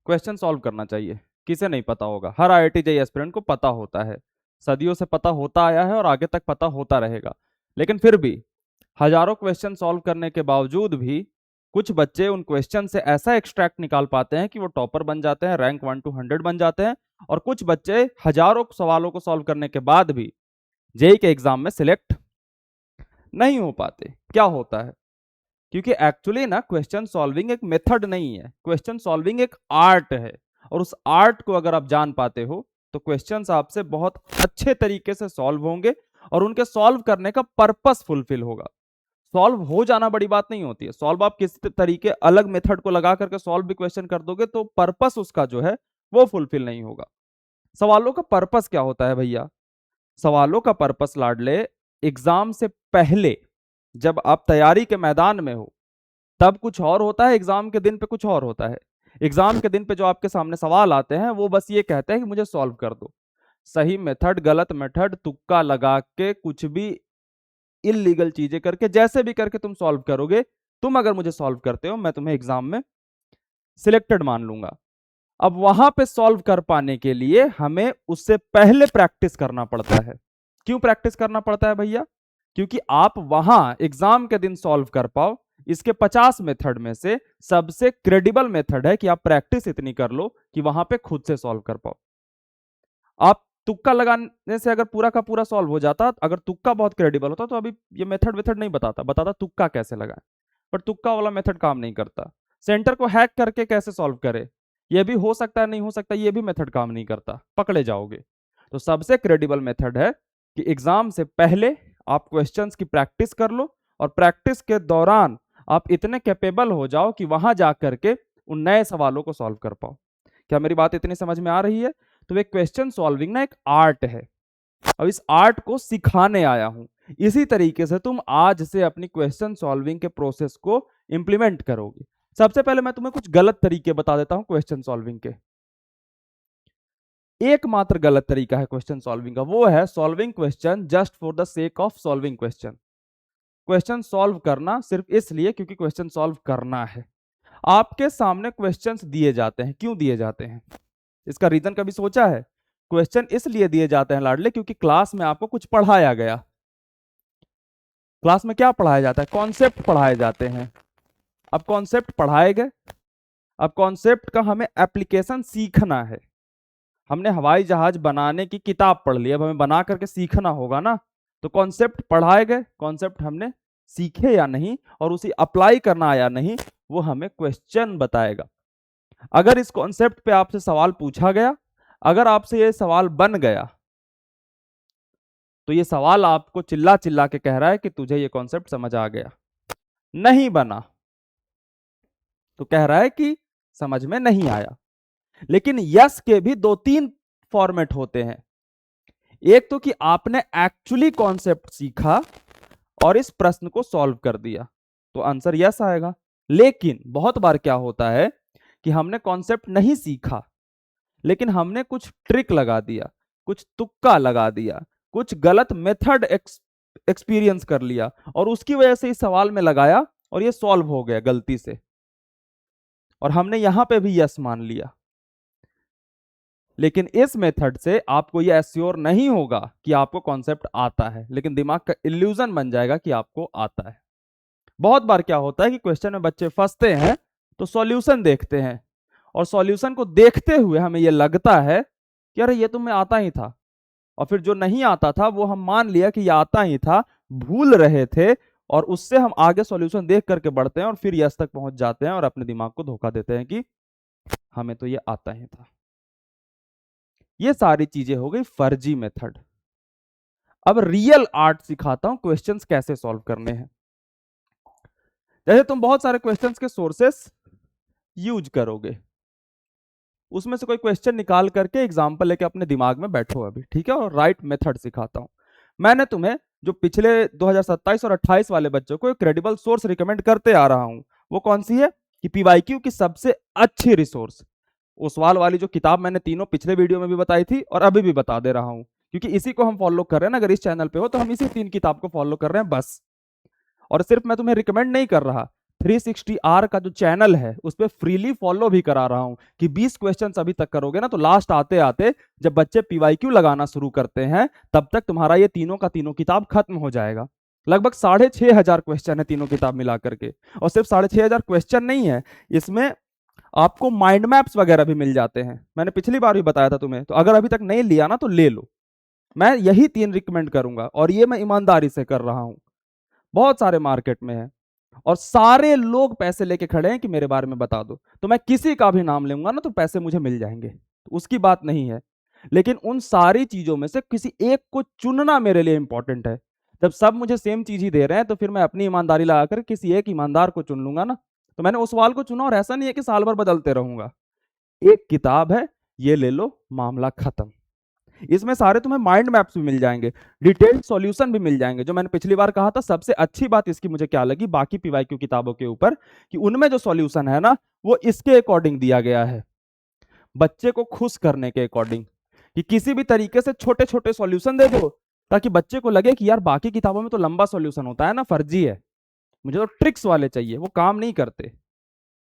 Question solve करना चाहिए, किसे नहीं पता होगा, हर IIT जेईई एस्पिरेंट को पता होता है, सदियों से पता होता आया है और आगे तक पता होता रहेगा। लेकिन फिर भी हजारों क्वेश्चन सॉल्व करने के बावजूद भी कुछ बच्चे उन क्वेश्चन से ऐसा एक्सट्रैक्ट निकाल पाते हैं कि वो टॉपर बन जाते हैं, रैंक 1 to 100 बन जाते हैं। और कुछ बच्चे हजारों सवालों को सॉल्व करने के बाद भी जेईई के एग्जाम में सिलेक्ट नहीं हो पाते। क्या होता है? क्योंकि एक्चुअली ना क्वेश्चन सॉल्विंग एक मेथड नहीं है, क्वेश्चन सॉल्विंग एक आर्ट है। और उस आर्ट को अगर आप जान पाते हो तो क्वेश्चंस आपसे बहुत अच्छे तरीके से सॉल्व होंगे और उनके सॉल्व करने का पर्पस फुलफिल होगा। सॉल्व हो जाना बड़ी बात नहीं होती है, सॉल्व आप किस तरीके अलग मेथड को लगा करके सॉल्व भी क्वेश्चन कर दोगे तो पर्पस उसका जो है वो फुलफिल नहीं होगा। सवालों का पर्पस क्या होता है भैया? सवालों का पर्पस लाडले एग्जाम से पहले जब आप तैयारी के मैदान में हो तब कुछ और होता है, एग्जाम के दिन पे कुछ और होता है। एग्जाम के दिन पे जो आपके सामने सवाल आते हैं वो बस ये कहते हैं कि मुझे सॉल्व कर दो। सही मेथड, गलत मेथड, तुक्का लगा के, कुछ भी इलीगल चीजें करके, जैसे भी करके तुम सॉल्व करोगे, तुम अगर मुझे सॉल्व करते हो मैं तुम्हें एग्जाम में सिलेक्टेड मान लूंगा। अब वहां पे सॉल्व कर पाने के लिए हमें उससे पहले प्रैक्टिस करना पड़ता है। क्यों प्रैक्टिस करना पड़ता है भैया? क्योंकि आप वहां एग्जाम के दिन सॉल्व कर पाओ, इसके 50 मेथड में से सबसे क्रेडिबल मेथड है कि आप प्रैक्टिस इतनी कर लो कि वहां पे खुद से सॉल्व कर पाओ। आप तुक्का लगाने से अगर पूरा का पूरा सॉल्व हो जाता, अगर तुक्का बहुत क्रेडिबल होता तो अभी ये मेथड वेथड नहीं बताता तुक्का कैसे लगाएं। पर तुक्का वाला मेथड काम नहीं करता। सेंटर को हैक करके कैसे सॉल्व करे, ये भी हो सकता है, नहीं हो सकता, ये भी मेथड काम नहीं करता, पकड़े जाओगे। तो सबसे क्रेडिबल मेथड है कि एग्जाम से पहले आप क्वेश्चंस की प्रैक्टिस कर लो और प्रैक्टिस के दौरान आप इतने कैपेबल हो जाओ कि वहां जा करके उन नए सवालों को सॉल्व कर पाओ। क्या मेरी बात इतनी समझ में आ रही है? तो एक क्वेश्चन सॉल्विंग ना एक आर्ट है। अब इस आर्ट को सिखाने आया हूं। इसी तरीके से तुम आज से अपनी क्वेश्चन सॉल्विंग के प्रोसेस को इंप्लीमेंट करोगे। सबसे पहले मैं तुम्हें कुछ गलत तरीके बता देता हूं क्वेश्चन सॉल्विंग के। एकमात्र गलत तरीका है क्वेश्चन सॉल्विंग का, वो है solving question just for the sake of solving question. Question solve करना सिर्फ इसलिए क्योंकि क्वेश्चन सॉल्व करना है। आपके सामने क्वेश्चंस दिए जाते हैं, क्यों दिए जाते हैं? इसका रीजन कभी सोचा है? क्वेश्चन इसलिए दिए जाते हैं लाडले क्योंकि क्लास में आपको कुछ पढ़ाया गया। क्लास में क्या पढ़ाया जाता है? कॉन्सेप्ट पढ़ाए जाते हैं। अब कॉन्सेप्ट पढ़ाए गए, अब कॉन्सेप्ट का हमें एप्लीकेशन सीखना है। हमने हवाई जहाज बनाने की किताब पढ़ ली, अब हमें बना करके सीखना होगा ना। तो कॉन्सेप्ट पढ़ाए गए, कॉन्सेप्ट हमने सीखे या नहीं और उसे अप्लाई करना आया नहीं, वो हमें क्वेश्चन बताएगा। अगर इस कॉन्सेप्ट पे आपसे सवाल पूछा गया, अगर आपसे ये सवाल बन गया, तो ये सवाल आपको चिल्ला चिल्ला के कह रहा है कि तुझे ये कॉन्सेप्ट समझ आ गया। नहीं बना तो कह रहा है कि समझ में नहीं आया। लेकिन यस के भी 2-3 फॉर्मेट होते हैं। एक तो कि आपने एक्चुअली कॉन्सेप्ट सीखा और इस प्रश्न को सॉल्व कर दिया, तो आंसर यस आएगा। लेकिन बहुत बार क्या होता है कि हमने कॉन्सेप्ट नहीं सीखा, लेकिन हमने कुछ ट्रिक लगा दिया, कुछ तुक्का लगा दिया, कुछ गलत मेथड एक्सपीरियंस कर लिया और उसकी वजह से इस सवाल में लगाया और ये सॉल्व हो गया गलती से, और हमने यहां पे भी यस मान लिया। लेकिन इस मेथड से आपको ये एश्योर नहीं होगा कि आपको कॉन्सेप्ट आता है, लेकिन दिमाग का इल्यूजन बन जाएगा कि आपको आता है। बहुत बार क्या होता है कि क्वेश्चन में बच्चे फंसते हैं तो सॉल्यूशन देखते हैं और सॉल्यूशन को देखते हुए हमें यह लगता है कि अरे ये तो मैं आता ही था, और फिर जो नहीं आता था वो हम मान लिया कि ये आता ही था, भूल रहे थे, और उससे हम आगे सॉल्यूशन देख करके बढ़ते हैं और फिर यस तक पहुंच जाते हैं और अपने दिमाग को धोखा देते हैं कि हमें तो ये आता ही था। ये सारी चीजें हो गई फर्जी मेथड। अब रियल आर्ट सिखाता हूं क्वेश्चंस कैसे सॉल्व करने हैं। जैसे तुम बहुत सारे क्वेश्चंस के सोर्सेस यूज करोगे, उसमें से कोई क्वेश्चन निकाल करके एग्जांपल लेके अपने दिमाग में बैठो अभी, ठीक है, और राइट मेथड सिखाता हूं। मैंने तुम्हें जो पिछले 2027 और 28 वाले बच्चों को एक क्रेडिबल सोर्स रिकमेंड करते आ रहा हूं, वो कौन सी है? कि पीवाईक्यू की सबसे अच्छी रिसोर्स, ओसवाल वाली जो किताब मैंने तीनों पिछले वीडियो में भी बताई थी और अभी भी बता दे रहा हूं, क्योंकि इसी को हम फॉलो कर रहे हैं ना। अगर इस चैनल पे हो तो हम इसी 3 किताब को फॉलो कर रहे हैं बस। और सिर्फ मैं तुम्हें रिकमेंड नहीं कर रहा, 360R का जो चैनल है उस पर फ्रीली फॉलो भी करा रहा हूं कि 20 क्वेश्चंस अभी तक करोगे ना तो लास्ट आते आते जब बच्चे पीवाईक्यू लगाना शुरू करते हैं तब तक तुम्हारा ये तीनों का तीनों किताब खत्म हो जाएगा। लगभग 6,500 क्वेश्चन है तीनों किताब मिला करके, और सिर्फ 6,500 क्वेश्चन नहीं है, इसमें आपको माइंड मैप्स वगैरह भी मिल जाते हैं। मैंने पिछली बार भी बताया था तुम्हें, तो अगर अभी तक नहीं लिया ना तो ले लो। मैं यही 3 रिकमेंड करूंगा और ये मैं ईमानदारी से कर रहा हूं। बहुत सारे मार्केट में है और सारे लोग पैसे लेके खड़े हैं कि मेरे बारे में बता दो, तो मैं किसी का भी नाम लूंगा ना तो पैसे मुझे मिल जाएंगे, तो उसकी बात नहीं है। लेकिन उन सारी चीजों में से किसी एक को चुनना मेरे लिए इंपॉर्टेंट है। जब सब मुझे सेम चीज ही दे रहे हैं तो फिर मैं अपनी ईमानदारी लगाकर किसी एक ईमानदार को चुन लूंगा ना। तो मैंने ओसवाल को चुना और ऐसा नहीं है कि साल भर बदलते रहूंगा। एक किताब है, ये ले लो, मामला खत्म। इसमें सारे तुम्हें माइंड मैप्स भी मिल जाएंगे, डिटेल्ड सॉल्यूशन भी मिल जाएंगे। जो मैंने पिछली बार कहा था, सबसे अच्छी बात इसकी मुझे क्या लगी बाकी पीवाईक्यू किताबों के ऊपर, कि उनमें जो सॉल्यूशन है ना वो इसके अकॉर्डिंग दिया गया है, बच्चे को खुश करने के अकॉर्डिंग, कि किसी भी तरीके से छोटे छोटे सॉल्यूशन दे दो ताकि बच्चे को लगे कि यार बाकी किताबों में तो लंबा सॉल्यूशन होता है ना, फर्जी है, मुझे तो ट्रिक्स वाले चाहिए, वो काम नहीं करते।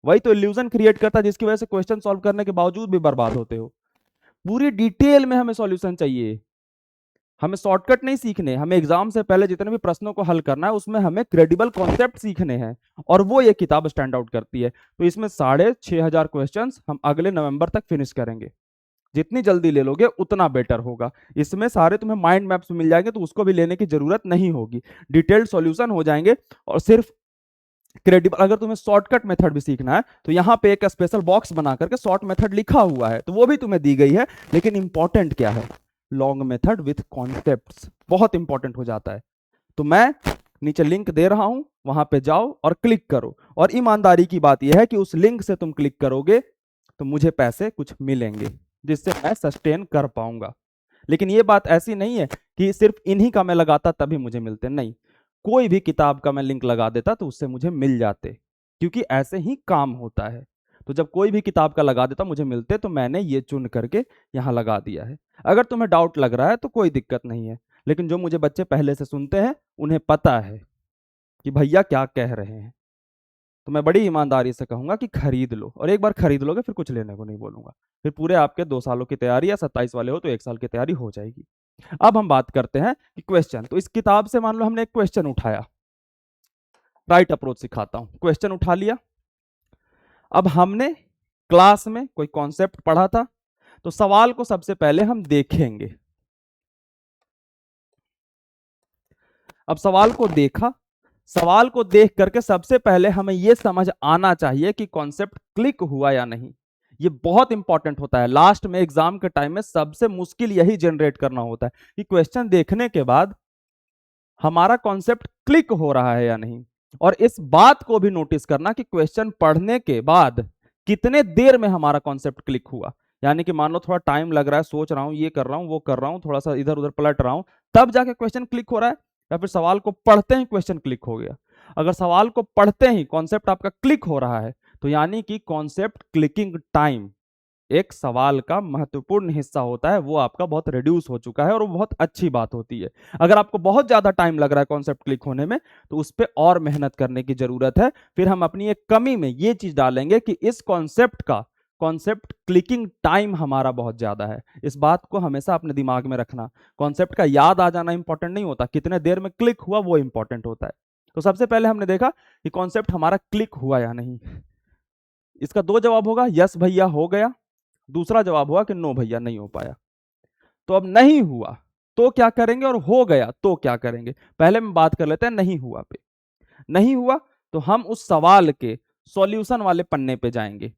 वही तो इल्यूजन क्रिएट करता है जिसकी वजह से क्वेश्चन सॉल्व करने के बावजूद भी बर्बाद होते हो। पूरी डिटेल में हमें सॉल्यूशन चाहिए, हमें शॉर्टकट नहीं सीखने, हमें एग्जाम से पहले जितने भी प्रश्नों को हल करना है उसमें हमें क्रेडिबल कॉन्सेप्ट सीखने हैं, और वो ये किताब स्टैंड आउट करती है। तो इसमें 6,500 क्वेश्चंस हम अगले नवंबर तक फिनिश करेंगे। जितनी जल्दी ले लोगे उतना बेटर होगा। इसमें सारे तुम्हें माइंड मैप्स मिल जाएंगे तो उसको भी लेने की जरूरत नहीं होगी, डिटेल्ड सॉल्यूशन हो जाएंगे। और सिर्फ क्रेडिबल, अगर तुम्हें शॉर्टकट मेथड भी सीखना है तो यहाँ पे एक स्पेशल बॉक्स बना करके शॉर्ट मेथड लिखा हुआ है, तो वो भी तुम्हें दी गई है। लेकिन इंपॉर्टेंट क्या है, लॉन्ग मेथड विथ कॉन्सेप्ट्स बहुत इंपॉर्टेंट हो जाता है। तो मैं नीचे लिंक दे रहा हूं, वहां पे जाओ और क्लिक करो। और ईमानदारी की बात यह है कि उस लिंक से तुम क्लिक करोगे तो मुझे पैसे कुछ मिलेंगे जिससे मैं सस्टेन कर पाऊंगा। लेकिन ये बात ऐसी नहीं है कि सिर्फ इन्हीं का मैं लगाता तभी मुझे मिलते, नहीं, कोई भी किताब का मैं लिंक लगा देता तो उससे मुझे मिल जाते, क्योंकि ऐसे ही काम होता है। तो जब कोई भी किताब का लगा देता मुझे मिलते, तो मैंने ये चुन करके यहाँ लगा दिया है। अगर तुम्हें डाउट लग रहा है तो कोई दिक्कत नहीं है, लेकिन जो मुझे बच्चे पहले से सुनते हैं उन्हें पता है कि भैया क्या कह रहे हैं, तो मैं बड़ी ईमानदारी से कहूंगा कि खरीद लो, और एक बार खरीद लोगे फिर कुछ लेने को नहीं बोलूंगा। फिर पूरे आपके 2 सालों की तैयारी, या 27 वाले हो तो 1 साल की तैयारी हो जाएगी। अब हम बात करते हैं कि क्वेश्चन, तो इस किताब से मान लो हमने एक क्वेश्चन उठाया, राइट अप्रोच सिखाता हूं, क्वेश्चन उठा लिया। अब हमने क्लास में कोई कॉन्सेप्ट पढ़ा था, तो सवाल को सबसे पहले हम देखेंगे। अब सवाल को देखा, सवाल को देख करके सबसे पहले हमें यह समझ आना चाहिए कि कॉन्सेप्ट क्लिक हुआ या नहीं। ये बहुत इंपॉर्टेंट होता है, लास्ट में एग्जाम के टाइम में सबसे मुश्किल यही जनरेट करना होता है कि क्वेश्चन देखने के बाद हमारा कॉन्सेप्ट क्लिक हो रहा है या नहीं। और इस बात को भी नोटिस करना कि क्वेश्चन पढ़ने के बाद कितने देर में हमारा कॉन्सेप्ट क्लिक हुआ। यानी कि मान लो थोड़ा टाइम लग रहा है, सोच रहा हूं, ये कर रहा हूं, वो कर रहा हूं, थोड़ा सा इधर उधर पलट रहा हूं, तब जाके क्वेश्चन क्लिक हो रहा है, या फिर सवाल को पढ़ते ही क्वेश्चन क्लिक हो गया। अगर सवाल को पढ़ते ही कॉन्सेप्ट आपका क्लिक हो रहा है तो यानी कि कॉन्सेप्ट क्लिकिंग टाइम, एक सवाल का महत्वपूर्ण हिस्सा होता है, वो आपका बहुत रिड्यूस हो चुका है, और वो बहुत अच्छी बात होती है। अगर आपको बहुत ज्यादा टाइम लग रहा है कॉन्सेप्ट क्लिक होने में तो उस पर और मेहनत करने की जरूरत है। फिर हम अपनी एक कमी में ये चीज डालेंगे कि इस कॉन्सेप्ट क्लिकिंग टाइम हमारा बहुत ज्यादा है। इस बात को हमेशा अपने दिमाग में रखना। कॉन्सेप्ट का याद आ जाना इंपॉर्टेंट नहीं होता, कितने देर में क्लिक हुआ वो इंपॉर्टेंट होता है। तो सबसे पहले हमने देखा कि कॉन्सेप्ट हमारा क्लिक हुआ या नहीं। इसका 2 जवाब होगा, यस भैया हो गया, दूसरा जवाब हुआ कि नो भैया नहीं हो पाया। तो अब नहीं हुआ तो क्या करेंगे, और हो गया तो क्या करेंगे। पहले हम बात कर लेते हैं नहीं हुआ पे। नहीं हुआ तो हम उस सवाल के सॉल्यूशन वाले पन्ने पे जाएंगे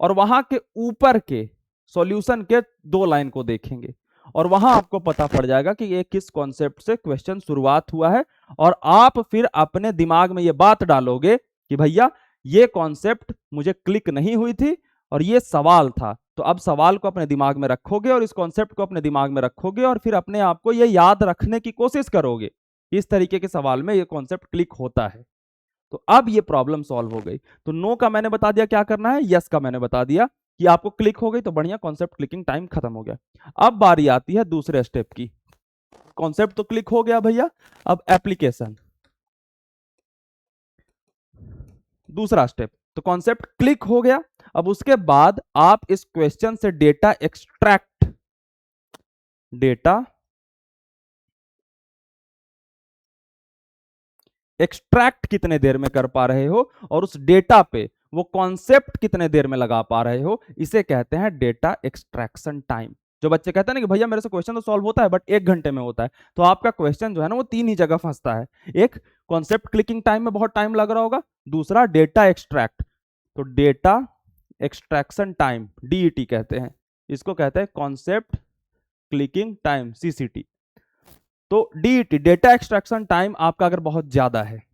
और वहां के ऊपर के सॉल्यूशन के 2 लाइन को देखेंगे, और वहां आपको पता पड़ जाएगा कि ये किस कॉन्सेप्ट से क्वेश्चन शुरुआत हुआ है। और आप फिर अपने दिमाग में ये बात डालोगे कि भैया ये कॉन्सेप्ट मुझे क्लिक नहीं हुई थी और ये सवाल था। तो अब सवाल को अपने दिमाग में रखोगे और इस कॉन्सेप्ट को अपने दिमाग में रखोगे, और फिर अपने आप को ये याद रखने की कोशिश करोगे इस तरीके के सवाल में ये कॉन्सेप्ट क्लिक होता है। तो अब ये प्रॉब्लम सॉल्व हो गई। तो नो का मैंने बता दिया क्या करना है, यस का मैंने बता दिया कि आपको क्लिक हो गई, तो बढ़िया, कॉन्सेप्ट क्लिकिंग टाइम खत्म हो गया। अब बारी आती है दूसरे स्टेप की। कॉन्सेप्ट तो क्लिक हो गया भैया, अब एप्लीकेशन। दूसरा स्टेप, तो कॉन्सेप्ट क्लिक हो गया। अब उसके बाद आप इस क्वेश्चन से डेटा एक्सट्रैक्ट कितने देर में कर पा रहे हो और उस डेटा पे वो कॉन्सेप्ट कितने देर में लगा पा रहे हो, इसे कहते हैं डेटा एक्सट्रैक्शन टाइम। जो बच्चे कहते हैं ना कि भैया मेरे से क्वेश्चन तो सॉल्व होता है बट 1 घंटे में होता है, तो आपका क्वेश्चन जो है ना वो 3 ही जगह फंसता है। एक, कॉन्सेप्ट क्लिकिंग टाइम में बहुत टाइम लग रहा होगा। दूसरा, डेटा एक्सट्रैक्ट, तो डेटा एक्सट्रैक्शन टाइम डीईटी कहते हैं, इसको कहते हैं कॉन्सेप्ट क्लिकिंग टाइम सीसीटी। तो डीईटी डेटा एक्सट्रैक्शन टाइम आपका अगर बहुत ज्यादा है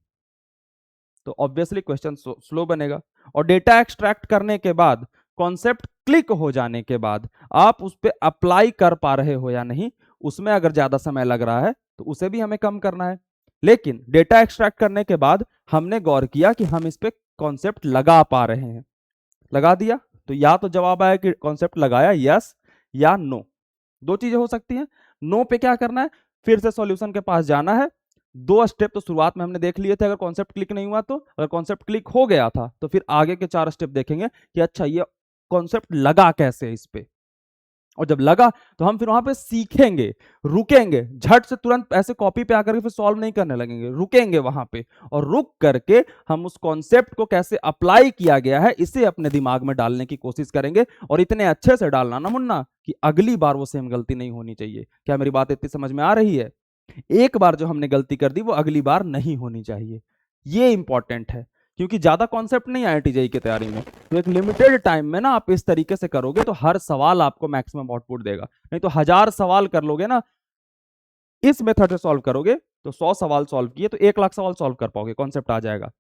तो ऑब्वियसली क्वेश्चन स्लो बनेगा। और डेटा एक्सट्रैक्ट करने के बाद, कॉन्सेप्ट क्लिक हो जाने के बाद आप उस पर अप्लाई कर पा रहे हो या नहीं, उसमें अगर ज्यादा समय लग रहा है तो उसे भी हमें कम करना है। लेकिन डेटा एक्सट्रैक्ट करने के बाद हमने गौर किया कि हम इस पे कॉन्सेप्ट लगा पा रहे हैं, लगा दिया, तो या तो जवाब आया कि कॉन्सेप्ट लगाया, यस या नो। दो चीजें हो सकती हैं। नो पे क्या करना है, फिर से सॉल्यूशन के पास जाना है। 2 स्टेप तो शुरुआत में हमने देख लिए थे, अगर कॉन्सेप्ट क्लिक नहीं हुआ तो, अगर कॉन्सेप्ट क्लिक हो गया था तो फिर आगे के 4 स्टेप देखेंगे कि अच्छा ये कॉन्सेप्ट लगा कैसे इस पे। और जब लगा तो हम फिर वहां पे सीखेंगे, रुकेंगे, झट से तुरंत ऐसे कॉपी पे आकर के फिर सॉल्व नहीं करने लगेंगे, रुकेंगे वहां पे, और रुक करके हम उस कॉन्सेप्ट को कैसे अप्लाई किया गया है इसे अपने दिमाग में डालने की कोशिश करेंगे। और इतने अच्छे से डालना ना मुन्ना कि अगली बार वो सेम गलती नहीं होनी चाहिए। क्या मेरी बात इतनी समझ में आ रही है? एक बार जो हमने गलती कर दी वो अगली बार नहीं होनी चाहिए, ये इंपॉर्टेंट है। क्योंकि ज्यादा कॉन्सेप्ट नहीं आया टीजेई की तैयारी में, तो एक लिमिटेड टाइम में ना आप इस तरीके से करोगे तो हर सवाल आपको मैक्सिमम आउटपुट देगा। नहीं तो 1000 सवाल कर लोगे ना, इस मेथड से सॉल्व करोगे तो 100 सवाल सॉल्व किए तो 1 लाख सवाल सॉल्व कर पाओगे, कॉन्सेप्ट आ जाएगा।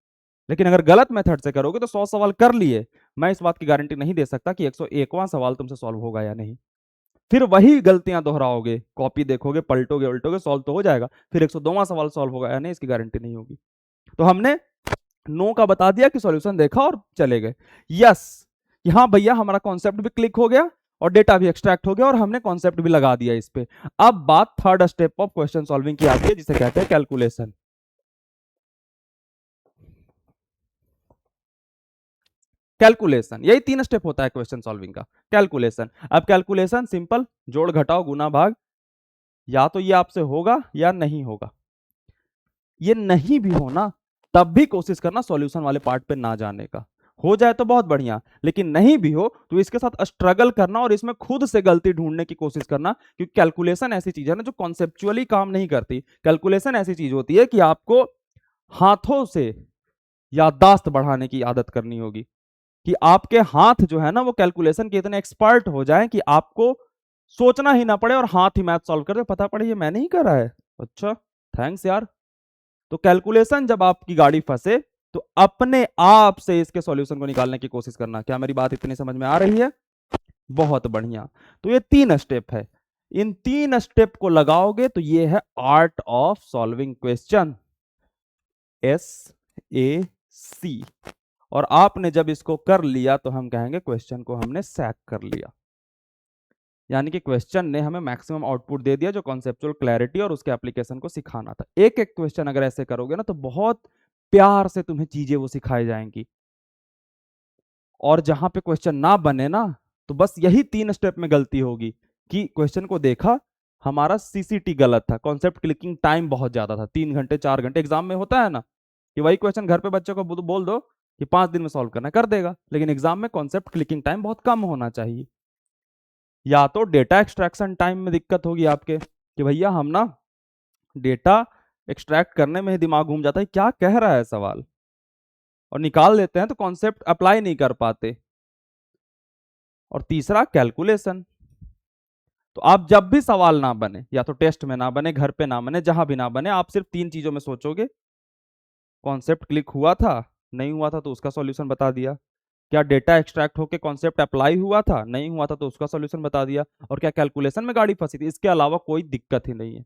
लेकिन अगर गलत मेथड से करोगे तो 100 सवाल कर लिए, मैं इस बात की गारंटी नहीं दे सकता कि 101वां सवाल तुमसे सॉल्व होगा या नहीं। फिर वही गलतियां दोहराओगे, कॉपी देखोगे, पलटोगे उल्टोगे, सॉल्व तो हो जाएगा, फिर 102वां सवाल सॉल्व होगा या नहीं इसकी गारंटी नहीं होगी। तो हमने नो का बता दिया कि सॉल्यूशन देखा और चले गए। यस कि हाँ भैया हमारा कॉन्सेप्ट भी क्लिक हो गया और डेटा भी एक्सट्रैक्ट हो गया और हमने कॉन्सेप्ट भी लगा दिया इस पे। अब बात third step of question solving की आती है जिसे कहते हैं कैलकुलेशन। कैलकुलेशन, यही 3 स्टेप होता है क्वेश्चन सॉल्विंग का, कैलकुलेशन। अब कैलकुलेशन सिंपल, जोड़ घटाओ गुना भाग, या तो ये आपसे होगा या नहीं होगा। ये नहीं भी हो ना तब भी कोशिश करना सॉल्यूशन वाले पार्ट पे ना जाने का। हो जाए तो बहुत बढ़िया, लेकिन नहीं भी हो तो इसके साथ स्ट्रगल करना और इसमें खुद से गलती ढूंढने की कोशिश करना। क्योंकि कैलकुलेशन ऐसी चीज है ना जो कॉन्सेप्चुअली काम नहीं करती। कैलकुलेशन ऐसी चीज होती है कि आपको हाथों से याददाश्त बढ़ाने की आदत करनी होगी, कि आपके हाथ जो है ना वो कैलकुलेशन के इतने एक्सपर्ट हो जाएं कि आपको सोचना ही ना पड़े और हाथ ही मैथ सॉल्व कर दे, पता पड़े ये मैंने ही करा है। अच्छा, थैंक्स यार। तो कैलकुलेशन जब आपकी गाड़ी फंसे तो अपने आप से इसके सॉल्यूशन को निकालने की कोशिश करना। क्या मेरी बात इतनी समझ में आ रही है? बहुत बढ़िया। तो ये 3 स्टेप है, इन 3 स्टेप को लगाओगे तो ये है art of solving question, SAC। और आपने जब इसको कर लिया तो हम कहेंगे क्वेश्चन को हमने सैक कर लिया। यानी कि क्वेश्चन ने हमें मैक्सिमम आउटपुट दे दिया जो कॉन्सेप्चुअल क्लैरिटी और उसके एप्लीकेशन को सिखाना था। एक एक क्वेश्चन अगर ऐसे करोगे ना तो बहुत प्यार से तुम्हें चीजें वो सिखाई जाएंगी। और जहां पे क्वेश्चन ना बने ना तो बस यही 3 स्टेप में गलती होगी कि क्वेश्चन को देखा, हमारा सीसीटी गलत था, कॉन्सेप्ट क्लिकिंग टाइम बहुत ज्यादा था, 3 घंटे 4 घंटे। एग्जाम में होता है ना कि वही क्वेश्चन घर पे बच्चे को बोल दो कि 5 दिन में सॉल्व करना, कर देगा, लेकिन एग्जाम में कॉन्सेप्ट क्लिकिंग टाइम बहुत कम होना चाहिए। या तो डेटा एक्सट्रैक्शन टाइम में दिक्कत होगी आपके कि भैया हम ना डेटा एक्सट्रैक्ट करने में ही दिमाग घूम जाता है क्या कह रहा है सवाल, और निकाल लेते हैं तो कॉन्सेप्ट अप्लाई नहीं कर पाते। और तीसरा कैलकुलेशन। तो आप जब भी सवाल ना बने, या तो टेस्ट में ना बने, घर पे ना बने, जहां भी ना बने, आप सिर्फ 3 चीजों में सोचोगे, कॉन्सेप्ट क्लिक हुआ था, नहीं हुआ था तो उसका सॉल्यूशन बता दिया, क्या डेटा एक्सट्रैक्ट होकर कॉन्सेप्ट अप्लाई हुआ था, नहीं हुआ था तो उसका सॉल्यूशन बता दिया, और क्या कैलकुलेशन में गाड़ी फंसी थी। इसके अलावा कोई दिक्कत ही नहीं है।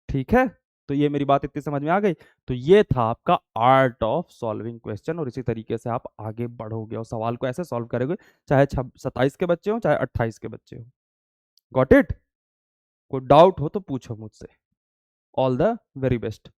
ठीक है, तो ये मेरी बात इतनी समझ में आ गई। तो ये था आपका आर्ट ऑफ सॉल्विंग क्वेश्चन, और इसी तरीके से आप आगे बढ़ोगे और सवाल को ऐसे सॉल्व करोगे, चाहे 27 के बच्चे हो चाहे 28 के बच्चे हो। Got it? कोई डाउट हो तो पूछो मुझसे। All the very best.